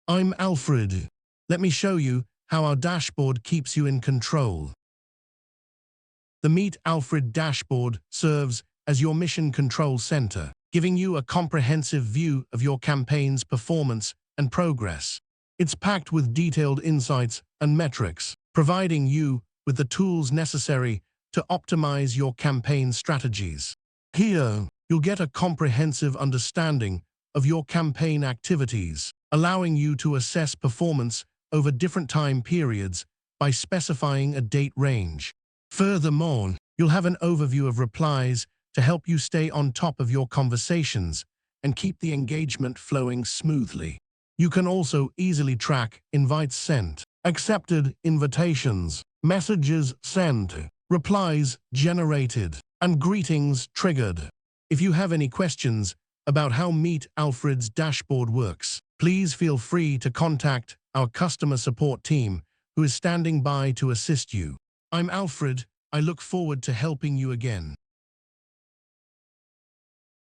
I'm Alfred. Let me show you how our dashboard keeps you in control. The Meet Alfred dashboard serves as your mission control center, giving you a comprehensive view of your campaign's performance and progress. It's packed with detailed insights and metrics, providing you with the tools necessary to optimize your campaign strategies. Here, you'll get a comprehensive understanding of your campaign activities, allowing you to assess performance over different time periods by specifying a date range. Furthermore, you'll have an overview of replies to help you stay on top of your conversations and keep the engagement flowing smoothly. You can also easily track invites sent, accepted invitations, messages sent, replies generated, and greetings triggered. If you have any questions about how Meet Alfred's dashboard works, please feel free to contact our customer support team, who is standing by to assist you. I'm Alfred. I look forward to helping you again.